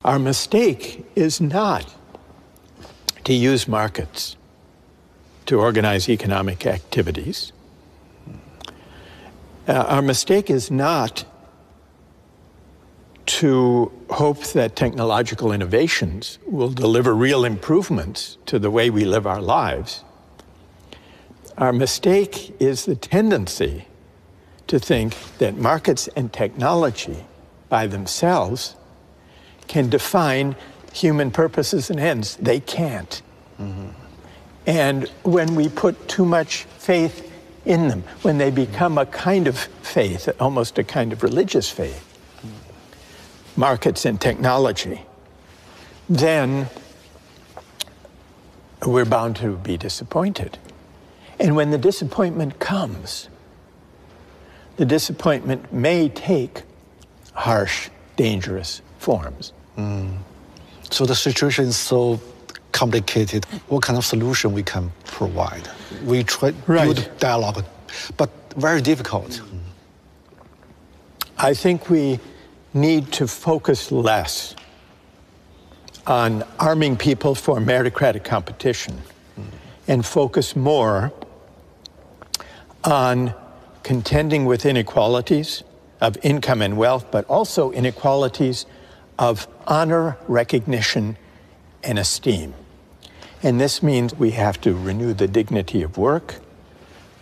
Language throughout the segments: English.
Our mistake is not to use markets to organize economic activities. Our mistake is not to hope that technological innovations will deliver real improvements to the way we live our lives. Our mistake is the tendency to think that markets and technology by themselves can define human purposes and ends. They can't. Mm-hmm. And when we put too much faith in them, when they become a kind of faith, almost a kind of religious faith, markets and technology, then we're bound to be disappointed. And when the disappointment comes, the disappointment may take harsh, dangerous forms. So the situation is so complicated. What kind of solution we can provide? We try to build dialogue, but very difficult. I think we need to focus less on arming people for meritocratic competition and focus more on contending with inequalities of income and wealth, but also inequalities of honor, recognition, and esteem. And this means we have to renew the dignity of work.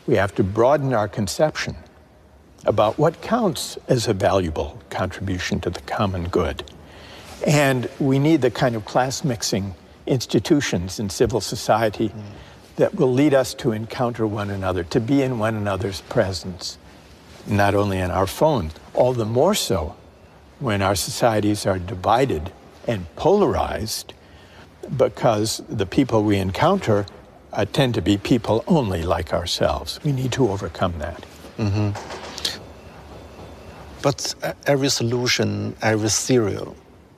We have to broaden our conception about what counts as a valuable contribution to the common good. And we need the kind of class-mixing institutions in civil society that will lead us to encounter one another, to be in one another's presence, not only on our phones, all the more so when our societies are divided and polarized, because the people we encounter tend to be people only like ourselves. We need to overcome that. Mm-hmm. But every solution, every theory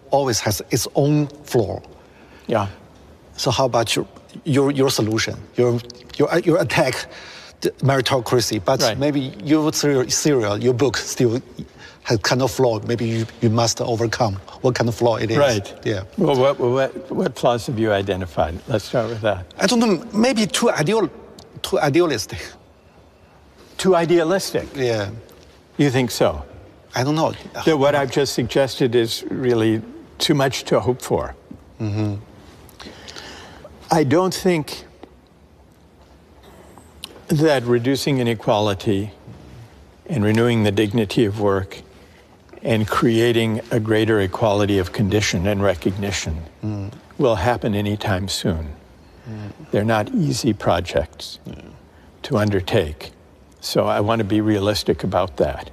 always has its own flaw. Yeah. So how about your solution? Your attack the meritocracy, but maybe your theory, your book still has kind of flaw. Maybe you must overcome what kind of flaw it is. Right. Yeah. Well, what flaws have you identified? Let's start with that. I don't know. Maybe too idealistic. Too idealistic? Yeah. You think so? I don't know. That what I've just suggested is really too much to hope for. Mm-hmm. I don't think that reducing inequality and renewing the dignity of work and creating a greater equality of condition and recognition will happen anytime soon. They're not easy projects to undertake. So I want to be realistic about that.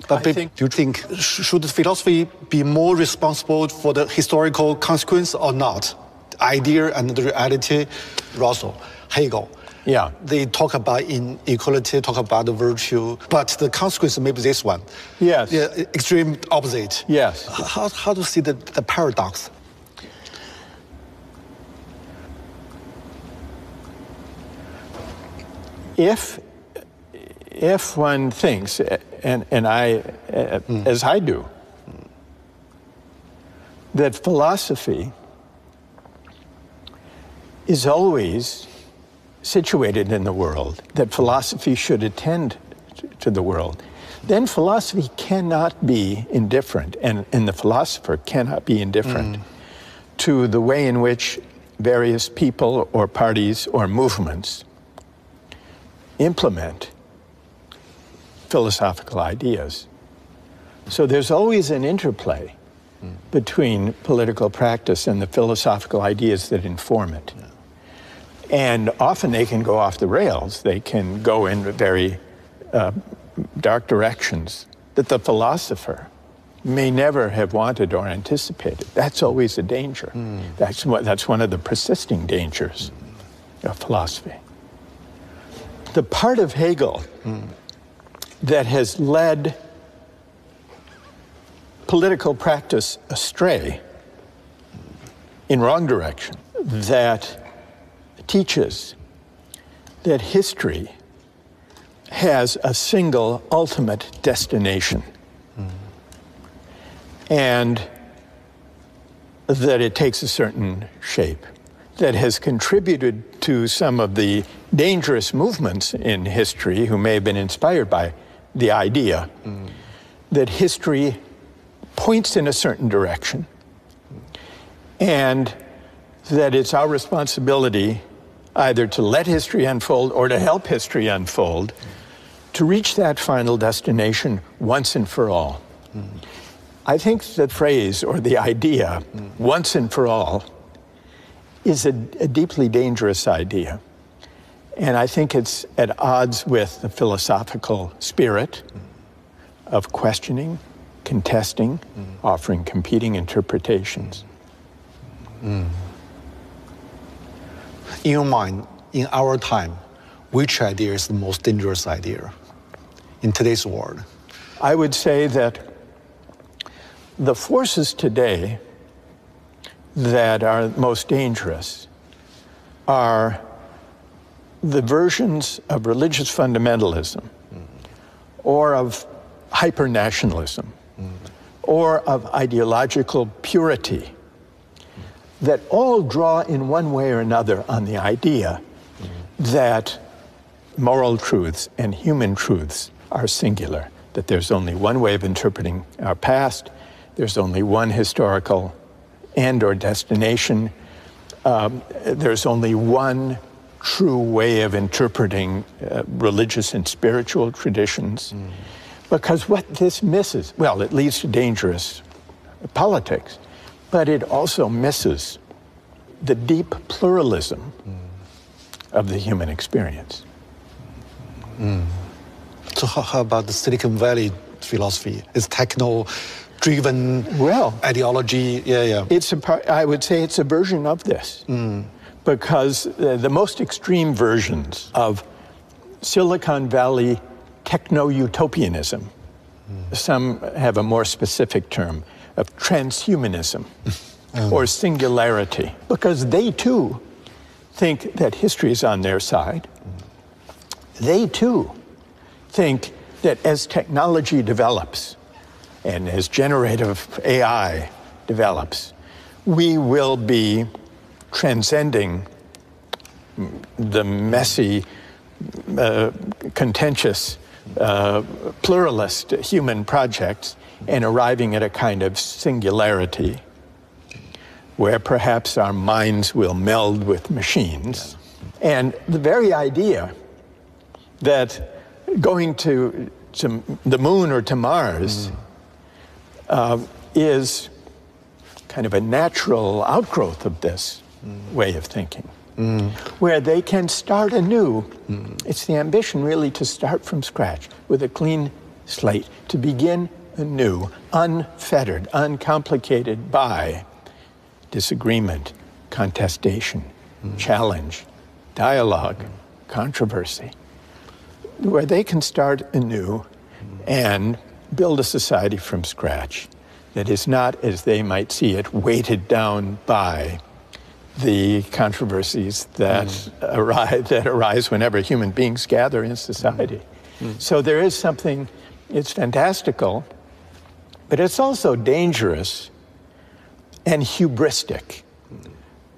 But do you think, should philosophy be more responsible for the historical consequence or not? The idea and the reality, Russell, Hegel. Yeah. They talk about inequality, talk about the virtue, but the consequence may be this one. Yes. Yeah, extreme opposite. Yes. How to see the paradox? If one thinks, and I, as I do, that philosophy is always situated in the world, that philosophy should attend to the world, then philosophy cannot be indifferent, and the philosopher cannot be indifferent to the way in which various people or parties or movements implement philosophical ideas. So there's always an interplay between political practice and the philosophical ideas that inform it. And often they can go off the rails. They can go in very dark directions that the philosopher may never have wanted or anticipated. That's always a danger. That's one of the persisting dangers of philosophy. The part of Hegel that has led political practice astray in wrong direction, that teaches that history has a single ultimate destination. And that it takes a certain shape that has contributed to some of the dangerous movements in history who may have been inspired by the idea that history points in a certain direction and that it's our responsibility either to let history unfold or to help history unfold to reach that final destination once and for all. I think the phrase or the idea, once and for all, is a deeply dangerous idea. And I think it's at odds with the philosophical spirit of questioning, contesting, offering competing interpretations. In your mind, in our time, which idea is the most dangerous idea in today's world? I would say that the forces today that are most dangerous are the versions of religious fundamentalism or of hyper-nationalism or of ideological purity that all draw in one way or another on the idea that moral truths and human truths are singular, that there's only one way of interpreting our past, there's only one historical end or destination, there's only one true way of interpreting religious and spiritual traditions. Because what this misses, well, it leads to dangerous politics, but it also misses the deep pluralism of the human experience. So how about the Silicon Valley philosophy? It's techno-driven ideology. I would say it's a version of this. Because the most extreme versions of Silicon Valley techno-utopianism, some have a more specific term of transhumanism or singularity, because they too think that history is on their side. They too think that as technology develops and as generative AI develops, we will be transcending the messy, contentious, pluralist human projects and arriving at a kind of singularity where perhaps our minds will meld with machines. And the very idea that going to the moon or to Mars is kind of a natural outgrowth of this way of thinking, where they can start anew. It's the ambition really to start from scratch with a clean slate, to begin anew, unfettered, uncomplicated by disagreement, contestation, challenge, dialogue, controversy, where they can start anew and build a society from scratch that is not, as they might see it, weighted down by the controversies that arise whenever human beings gather in society. So there is something, it's fantastical, but it's also dangerous and hubristic,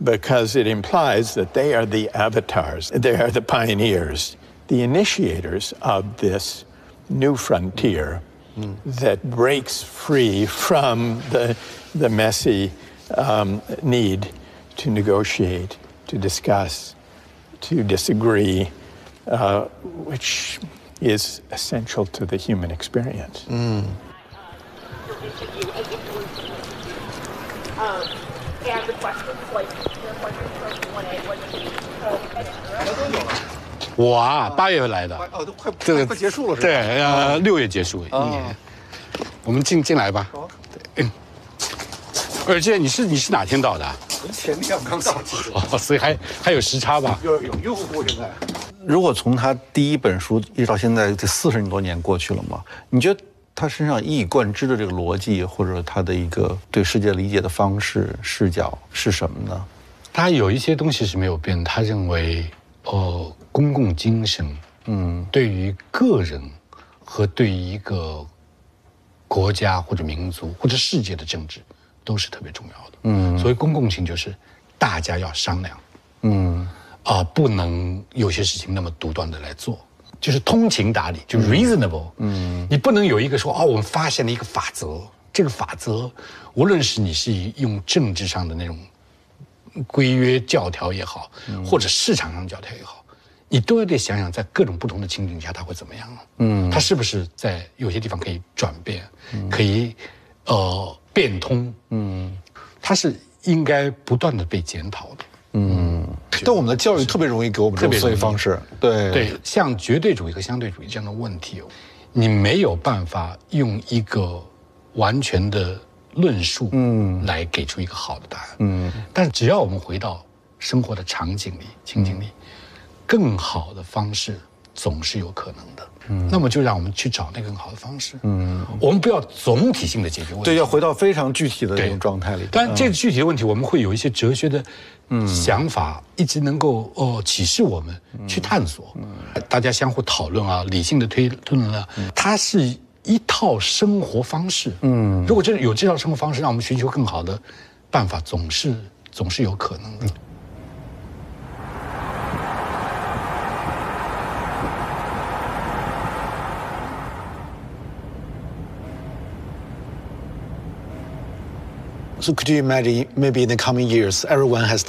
because it implies that they are the avatars, they are the pioneers, the initiators of this new frontier that breaks free from the messy need to negotiate, to discuss, to disagree, which is essential to the human experience. And the questions, like your questions from Q&A, whether the 我啊，8月来的，都快结束了是吧？对，6月结束1年。我们进来吧。而且你是哪天到的？前天我刚到。哦，所以还有时差吧？有用户现在。如果从他第一本书一直到现在，这40多年过去了嘛，你觉得他身上一以贯之的这个逻辑，或者他的一个对世界理解的方式、视角是什么呢？他有一些东西是没有变，他认为，公共精神，对于个人和对于一个国家或者民族或者世界的政治都是特别重要的。所以公共性就是大家要商量，不能有些事情那么独断的来做，就是通情达理，就 reasonable。你不能有一个说我们发现了一个法则，这个法则无论是你是用政治上的那种规约教条也好，或者市场上教条也好，你都要得想想在各种不同的情景下它会怎么样它是不是在有些地方可以转变，可以变通，它是应该不断的被检讨的。但我们的教育特别容易给我们这种思维方式，对，像绝对主义和相对主义这样的问题，你没有办法用一个完全的论述来给出一个好的答案。但是只要我们回到生活的场景里、情景里，更好的方式总是有可能的。那么就让我们去找那个更好的方式。我们不要总体性的解决问题，对，要回到非常具体的这种状态里。当然，这个具体的问题，我们会有一些哲学的想法，一直能够启示我们去探索。大家相互讨论啊，理性的推论啊，它是一套生活方式。如果真的有这套生活方式，让我们寻求更好的办法，总是有可能的。So could you imagine maybe in the coming years, everyone has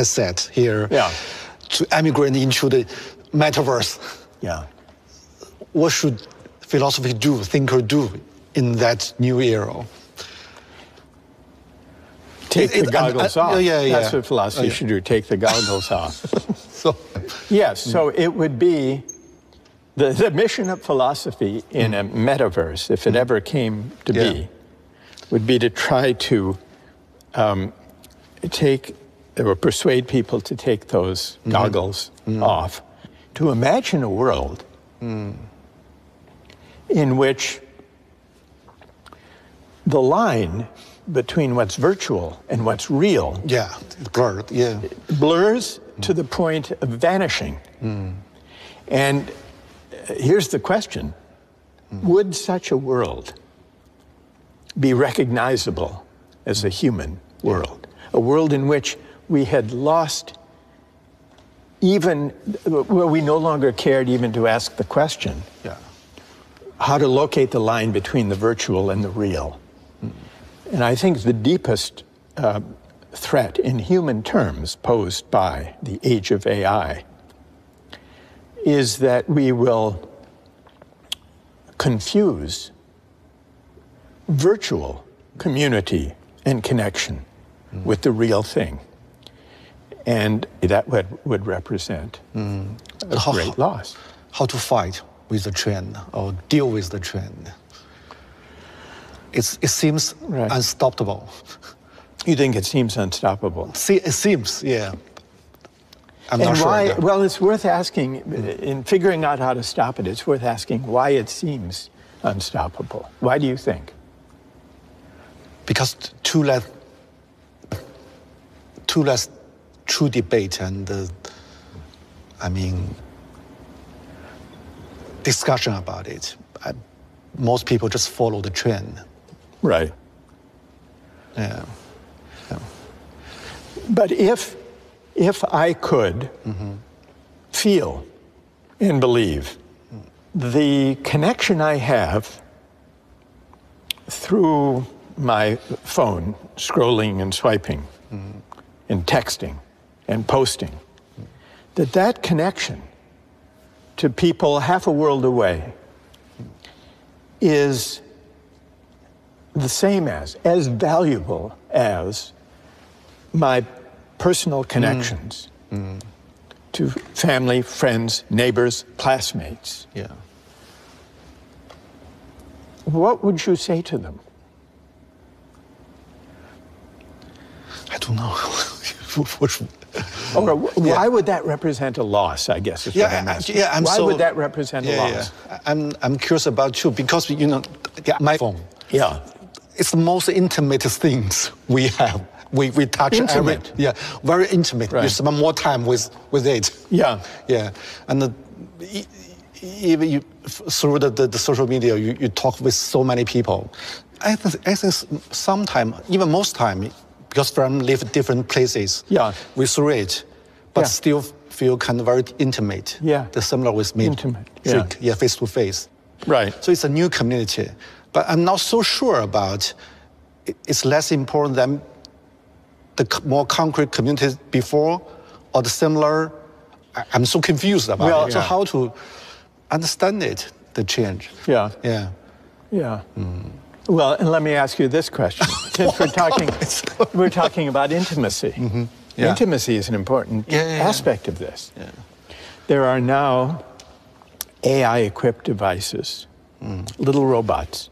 said here to emigrate into the metaverse. Yeah. What should philosophy do, thinker do in that new era? Take the goggles off. Yeah. That's what philosophy should do, take the goggles off. Yes, so it would be the mission of philosophy in a metaverse, if it ever came to be, would be to try to take or persuade people to take those goggles off, to imagine a world in which the line between what's virtual and what's real blurred, blurs to the point of vanishing. And here's the question. Would such a world be recognizable as a human world? A world in which we had lost even, where we no longer cared even to ask the question, how to locate the line between the virtual and the real. And I think the deepest threat in human terms posed by the age of AI is that we will confuse virtual community and connection with the real thing. And that would represent a great loss. How to fight with the trend or deal with the trend? It seems unstoppable. You think it seems unstoppable? It seems, I'm and not why? sure. Well, it's worth asking, in figuring out how to stop it, it's worth asking why it seems unstoppable. Why do you think? Because too less true debate and, discussion about it. Most people just follow the trend. Right. Yeah. But if I could feel and believe the connection I have through my phone, scrolling and swiping and texting and posting, that connection to people half a world away is the same as valuable as my personal connections to family, friends, neighbors, classmates. Yeah. What would you say to them? I don't know. Why would that represent a loss, I guess is what I'm asking. Why would that represent a loss? I'm curious about too, because, my phone. Yeah. It's the most intimate things we have. We touch intimate. Very intimate. Right. You spend more time with it. Yeah. Yeah. And even through the social media, you talk with so many people. I think sometimes, even most time, because friends live different places, we through it, but still feel kind of very intimate. Yeah. The similar with me. Intimate. Face to face. Right. So it's a new community. But I'm not so sure about it's less important than the more concrete communities before or the similar. I'm so confused about it. So how to understand it, the change? Yeah. Yeah. Yeah. Well, and let me ask you this question. Since we're talking about intimacy. Intimacy is an important aspect of this. There are now AI-equipped devices, little robots,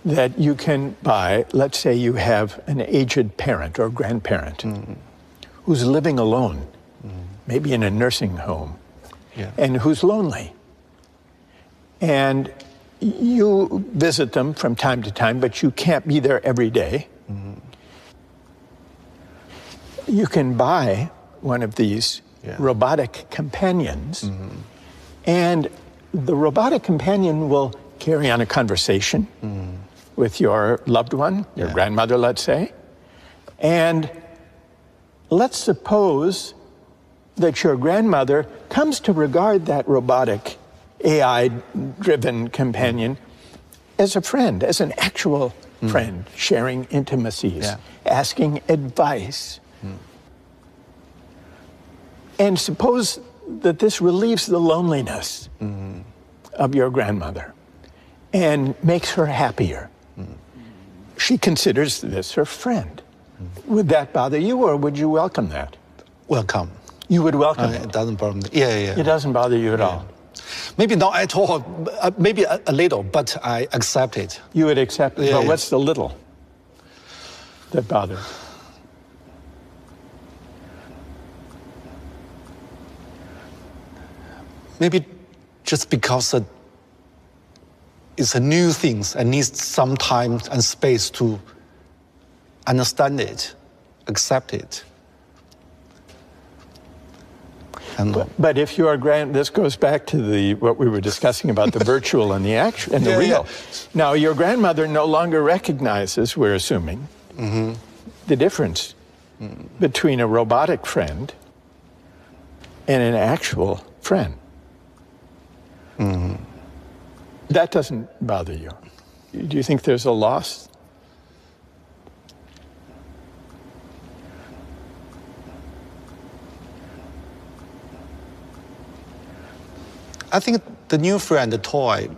that you can buy. Let's say you have an aged parent or grandparent who's living alone, maybe in a nursing home, and who's lonely. And you visit them from time to time, but you can't be there every day. You can buy one of these robotic companions, and the robotic companion will carry on a conversation with your loved one, your grandmother, let's say. And let's suppose that your grandmother comes to regard that robotic AI-driven companion as a friend, as an actual friend, sharing intimacies, asking advice. And suppose that this relieves the loneliness of your grandmother and makes her happier. She considers this her friend. Would that bother you, or would you welcome that? Welcome. You would welcome it? It doesn't bother me. It doesn't bother you at all? Maybe not at all, maybe a little, but I accept it. You would accept it, but what's the little that bothers? Maybe just because it's a new thing and needs some time and space to understand it, accept it. But if you are this goes back to what we were discussing about the virtual and the actual and the real. Now, your grandmother no longer recognizes, we're assuming, the difference between a robotic friend and an actual friend. That doesn't bother you. Do you think there's a loss? I think the new friend, the toy,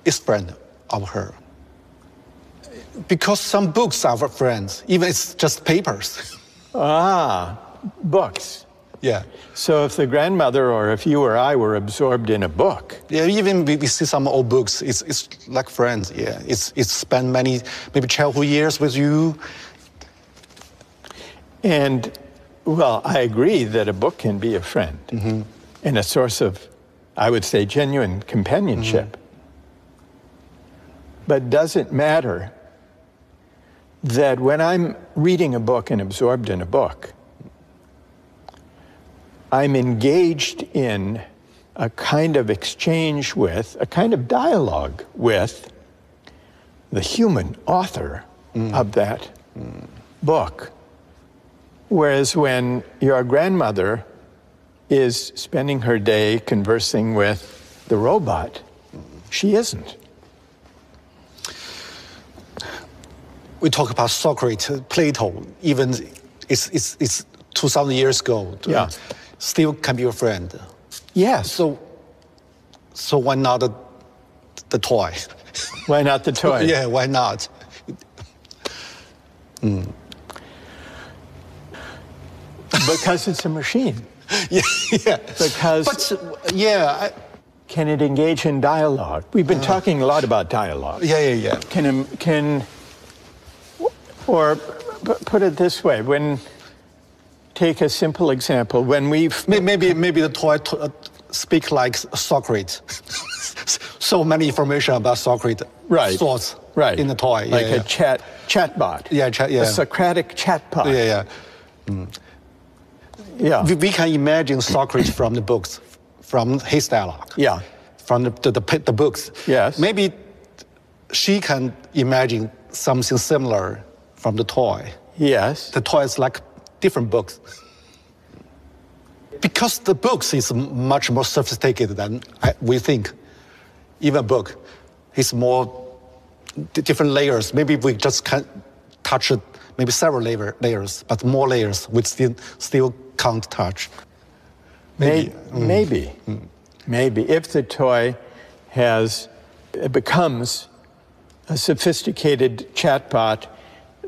is friend of her. Because some books are for friends, even it's just papers. Books. Yeah. So if the grandmother or if you or I were absorbed in a book. Yeah, even we see some old books, it's like friends, It's spent many, maybe childhood years with you. And, well, I agree that a book can be a friend and a source of, I would say, genuine companionship. But does it matter that when I'm reading a book and absorbed in a book, I'm engaged in a kind of exchange with, a kind of dialogue with the human author of that book? Whereas when your grandmother is spending her day conversing with the robot, she isn't. We talk about Socrates, Plato, even it's 2,000 years ago. Still can be your friend. Yes. So why not the toy? Why not the toy? Yeah, why not? Because it's a machine. Yeah. Because can it engage in dialogue? We've been talking a lot about dialogue. Yeah. Or put it this way, take a simple example. When maybe the toy speak like Socrates. So many information about Socrates. Thoughts. In the toy. Like a chatbot. A Socratic chatbot. Yeah. We can imagine Socrates from the books, from his dialogue. Yeah. From the books. Yes. Maybe she can imagine something similar from the toy. Yes. The toy is like different books. Because the books is much more sophisticated than we think. Even a book is more different layers. Maybe we just can touch it, maybe several layers, but more layers we still can't touch. Maybe. If the toy becomes a sophisticated chatbot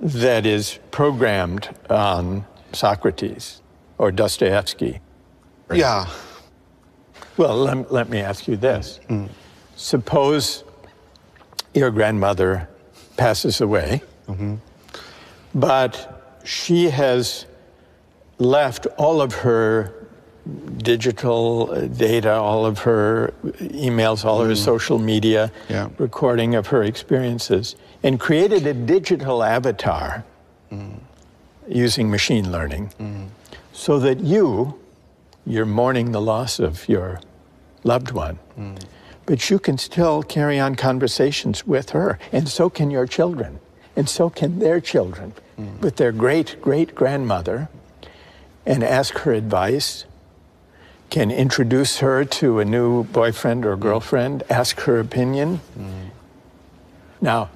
that is programmed on Socrates or Dostoevsky. Yeah. Well, let me ask you this. Suppose your grandmother passes away, but she has left all of her digital data, all of her emails, all her social media, recording of her experiences, and created a digital avatar using machine learning, so that you're mourning the loss of your loved one, but you can still carry on conversations with her, and so can your children, and so can their children, with their great-great-grandmother, and ask her advice, can introduce her to a new boyfriend or girlfriend, ask her opinion. Now,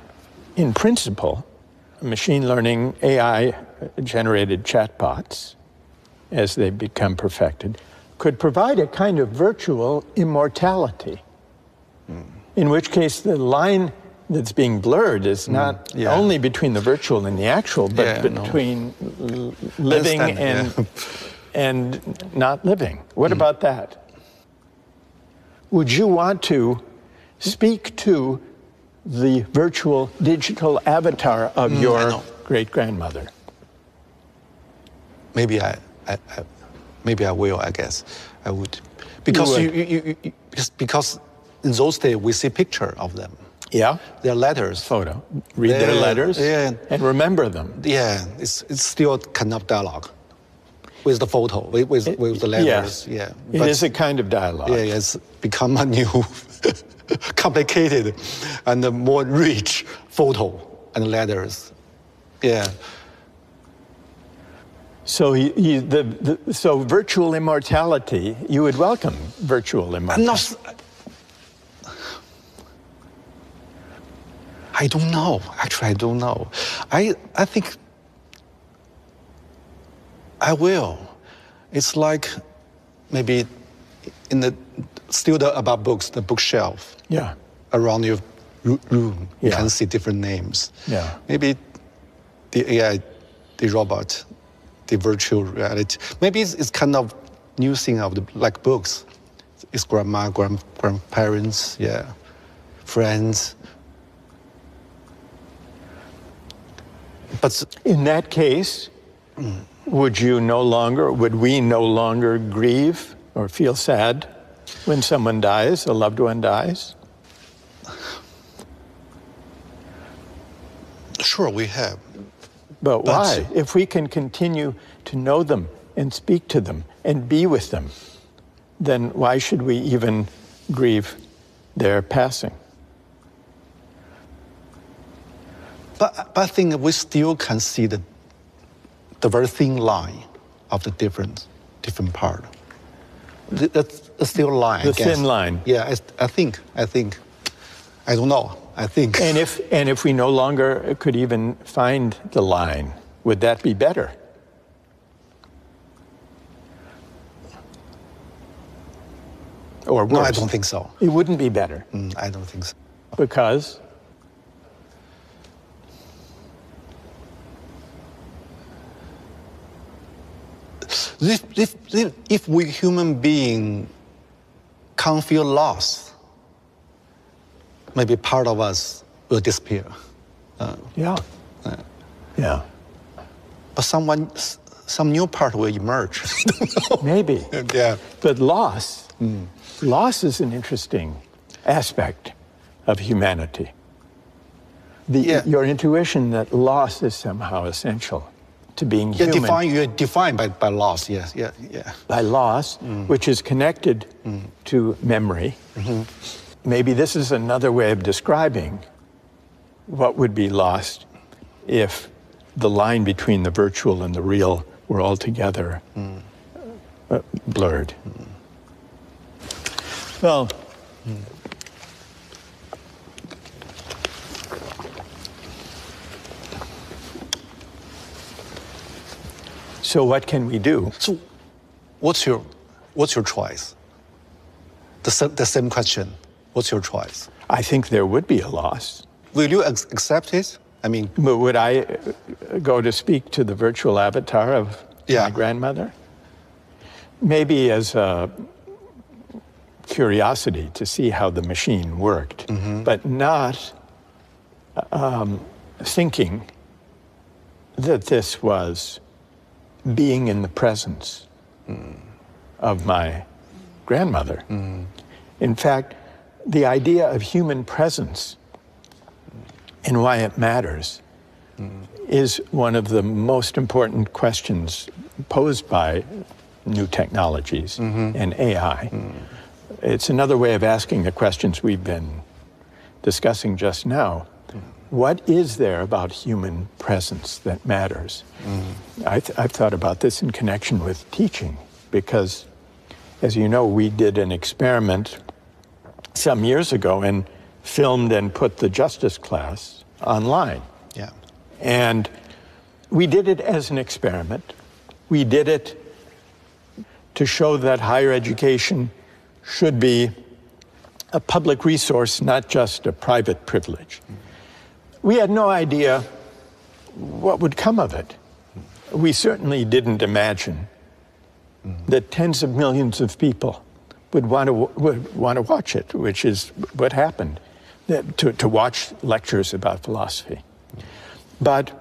in principle, machine learning, AI-generated chatbots, as they become perfected, could provide a kind of virtual immortality, in which case the line that's being blurred is not only between the virtual and the actual, but between living and not living. What about that? Would you want to speak to the virtual digital avatar of your great-grandmother? Maybe I will, I guess. I would. Because because in those days we see picture of them. Yeah. Their letters. Photo. Read their letters and remember them. Yeah, it's still kind of dialogue with the photo, with the letters. Yes. It is a kind of dialogue. Yeah, it's become a new, complicated and a more rich photo and letters. Yeah. So so virtual immortality, you would welcome virtual immortality? I don't know. Actually, I don't know. I think I will. It's like maybe about books, the bookshelf. Yeah. Around your room, you can see different names. Yeah. Maybe the AI, the robot, the virtual reality. Maybe it's kind of new thing of like books. It's grandma, grandparents, friends. But in that case, would we no longer grieve or feel sad when someone dies, a loved one dies? Sure, we have. But why? If we can continue to know them and speak to them and be with them, then why should we even grieve their passing? But I think we still can see the very thin line of the different part. That's still a line. The thin line. Yeah, I think. I don't know. I think. And if we no longer could even find the line, would that be better? Or worse? No, I don't think so. It wouldn't be better. I don't think so. Because? If we human being can't feel loss, maybe part of us will disappear. Yeah. But some new part will emerge. Maybe. Yeah. But loss is an interesting aspect of humanity. Your intuition that loss is somehow essential to being human. You're defined by loss, yes, By loss, which is connected to memory. Maybe this is another way of describing what would be lost if the line between the virtual and the real were altogether blurred. Well, so what can we do? So, what's your choice? The same question. What's your choice? I think there would be a loss. Will you accept it? I mean, but would I go to speak to the virtual avatar of my grandmother? Maybe as a curiosity to see how the machine worked, but not thinking that this was being in the presence of my grandmother. In fact, the idea of human presence and why it matters is one of the most important questions posed by new technologies and AI. It's another way of asking the questions we've been discussing just now. What is there about human presence that matters? I've thought about this in connection with teaching because, as you know, we did an experiment some years ago and filmed and put the justice class online. Yeah. And we did it as an experiment. We did it to show that higher education should be a public resource, not just a private privilege. We had no idea what would come of it. We certainly didn't imagine that tens of millions of people would want to watch it, which is what happened, to watch lectures about philosophy. But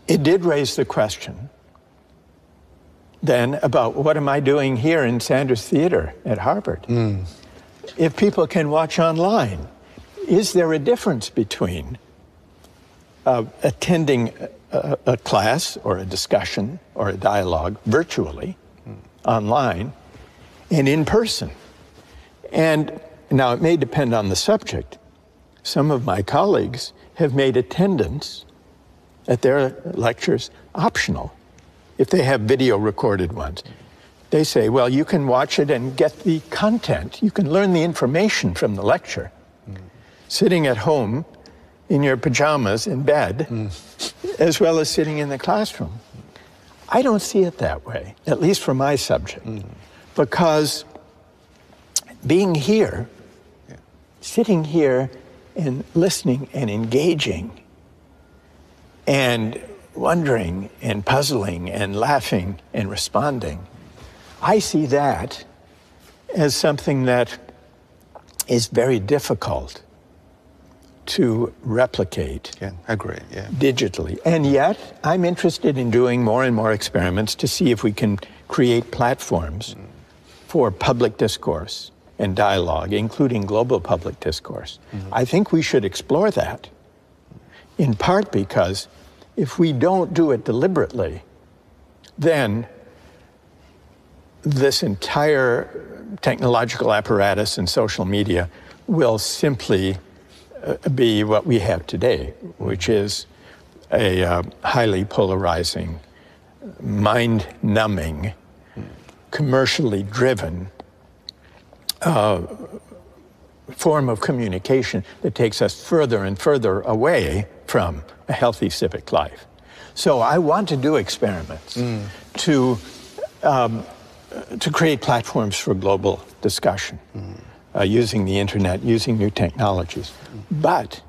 it did raise the question then about what am I doing here in Sanders Theater at Harvard? If people can watch online, is there a difference between attending a class or a discussion or a dialogue virtually, online, and in person? And now it may depend on the subject. Some of my colleagues have made attendance at their lectures optional if they have video recorded ones. They say, well, you can watch it and get the content. You can learn the information from the lecture sitting at home in your pajamas in bed, as well as sitting in the classroom. I don't see it that way, at least for my subject, because being here, sitting here and listening and engaging and wondering and puzzling and laughing and responding, I see that as something that is very difficult to replicate digitally. And yet, I'm interested in doing more and more experiments to see if we can create platforms for public discourse and dialogue, including global public discourse. I think we should explore that, in part because if we don't do it deliberately, then this entire technological apparatus and social media will simply be what we have today, which is a highly polarizing, mind-numbing, commercially driven form of communication that takes us further and further away from a healthy civic life. So I want to do experiments to create platforms for global discussion. Using the internet, using new technologies. But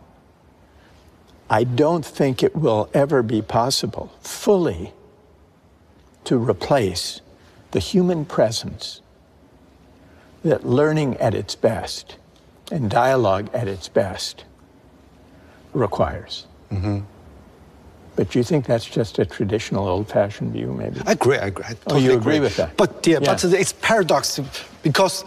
I don't think it will ever be possible fully to replace the human presence that learning at its best and dialogue at its best requires. But do you think that's just a traditional old-fashioned view, maybe? I agree. I totally agree with that? But but it's paradox because